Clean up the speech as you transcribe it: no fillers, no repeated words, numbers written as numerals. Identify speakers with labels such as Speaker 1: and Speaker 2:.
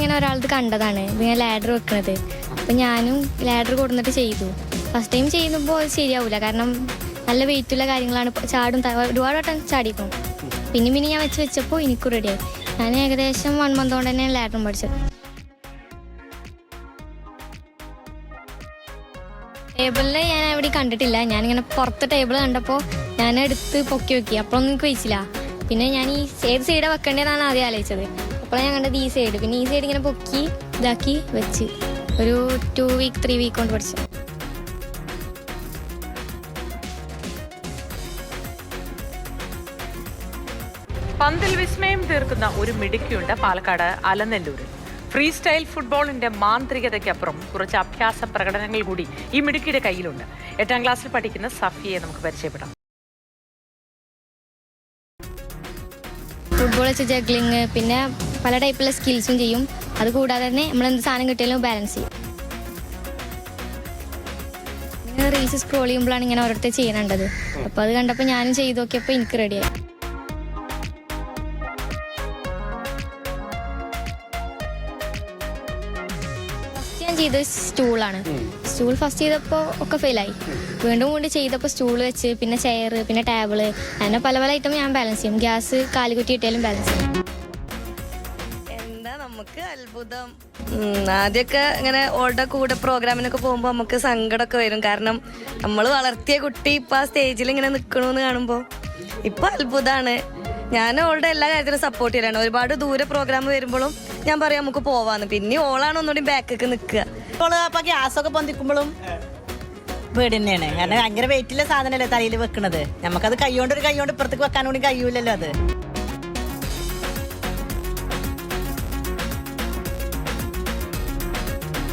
Speaker 1: ഇങ്ങനെ ഒരാളത് കണ്ടതാണ് ഇങ്ങനെ ലാഡർ വെക്കണത്. അപ്പം ഞാനും ലാഡർ കൊടുന്നിട്ട് ചെയ്തു. ഫസ്റ്റ് ടൈം ചെയ്യുമ്പോൾ അത് ശരിയാവില്ല, കാരണം നല്ല വെയിറ്റുള്ള കാര്യങ്ങളാണ്. ചാടും ഒരുപാട് വട്ടം ചാടിക്കും. പിന്നെ ഞാൻ വെച്ചപ്പോൾ എനിക്കും റെഡിയായി. ഞാൻ ഏകദേശം 1 month കൊണ്ട് തന്നെയാണ് ലാഡറും പഠിച്ചത്. ടേബിളിൽ ഞാൻ എവിടെ കണ്ടിട്ടില്ല. ഞാനിങ്ങനെ പുറത്ത് ടേബിൾ കണ്ടപ്പോൾ ഞാൻ എടുത്ത് പൊക്കി വെക്കി. അപ്പോഴൊന്നും എനിക്ക് വെച്ചില്ല. പിന്നെ ഞാൻ ഈ ഏത് സൈഡാണ് വെക്കേണ്ടതെന്നാണ് ആദ്യം ആലോചിച്ചത്. അപ്പോഴാണ് ഞാൻ കണ്ടത് ഈ സൈഡ്. പിന്നെ ഈ സൈഡ് ഇങ്ങനെ പൊക്കി ഇതാക്കി വെച്ച് ഒരു 2 week 3 week കൊണ്ട് പഠിച്ചു.
Speaker 2: പന്തിൽ വിസ്മയം തീർക്കുന്ന ഒരു മിടുക്കിയുണ്ട് പാലക്കാട് അലനല്ലൂരിൽ. ഫ്രീ സ്റ്റൈൽ ഫുട്ബോളിന്റെ മാന്ത്രികതയ്ക്കപ്പുറം കുറച്ച് അഭ്യാസ പ്രകടനങ്ങൾ കൂടി ഈ മിടുക്കിയുടെ കയ്യിലുണ്ട്. 8ാം ക്ലാസ്സിൽ പഠിക്കുന്ന സഫിയെ നമുക്ക് പരിചയപ്പെടാം.
Speaker 1: ഫുട്ബോൾ വെച്ച് ജഗ്ലിങ്, പിന്നെ പല ടൈപ്പുള്ള സ്കിൽസും ചെയ്യും. അതുകൂടാതെ തന്നെ നമ്മൾ എന്ത് സാധനം കിട്ടിയാലും ബാലൻസ് ചെയ്യും. ഇങ്ങനെ റീൽസ് സ്ക്രോൾ ചെയ്യുമ്പോഴാണ് ഇങ്ങനെ ഓരോരുത്തർ ചെയ്യണത്. അപ്പോൾ അത് കണ്ടപ്പോൾ ഞാനും ചെയ്ത് നോക്കിയപ്പോൾ എനിക്ക് റെഡിയായി. ഞാൻ ചെയ്തത് സ്റ്റൂളാണ്. സ്റ്റൂൾ ഫസ്റ്റ് ചെയ്തപ്പോൾ ഒക്കെ ഫെയിലായി. വീണ്ടും ചെയ്തപ്പോൾ സ്റ്റൂൾ വെച്ച്, പിന്നെ ചെയർ, പിന്നെ ടേബിള്, അങ്ങനെ പല ഐറ്റം ഞാൻ ബാലൻസ് ചെയ്യും. ഗ്യാസ് കാലുകുറ്റി ഇട്ടാലും ബാലൻസ് ചെയ്യും.
Speaker 3: എന്താ നമുക്ക് അത്ഭുതം. ആദ്യമൊക്കെ ഇങ്ങനെ ഓളുടെ കൂടെ പ്രോഗ്രാമിനൊക്കെ പോകുമ്പോൾ നമുക്ക് സങ്കടമൊക്കെ വരും. കാരണം നമ്മൾ വളർത്തിയ കുട്ടി ഇപ്പം ആ സ്റ്റേജിൽ ഇങ്ങനെ നിൽക്കണമെന്ന് കാണുമ്പോൾ ഇപ്പം അത്ഭുതമാണ്. ഞാൻ ഓളുടെ എല്ലാ കാര്യത്തിലും സപ്പോർട്ട് ചെയ്യലാണ്. ഒരുപാട് ദൂരെ പ്രോഗ്രാം വരുമ്പോഴും ഞാൻ പറയാം നമുക്ക് പോവാന്ന്. പിന്നെ ഓളാണ് ഒന്നുകൂടി ബാക്കൊക്കെ നിൽക്കുക.
Speaker 4: ഓള് അപ്പൊ ഗ്യാസൊക്കെ പൊന്തിക്കുമ്പോഴും പേടി തന്നെയാണ്. കാരണം ഭയങ്കര വെയിറ്റുള്ള സാധനമല്ലേ തലയിൽ വെക്കണത്. നമുക്കത് കൈകൊണ്ട് ഇപ്പുറത്തേക്ക് വെക്കാൻ കൂടി കഴിയൂലല്ലോ അത്.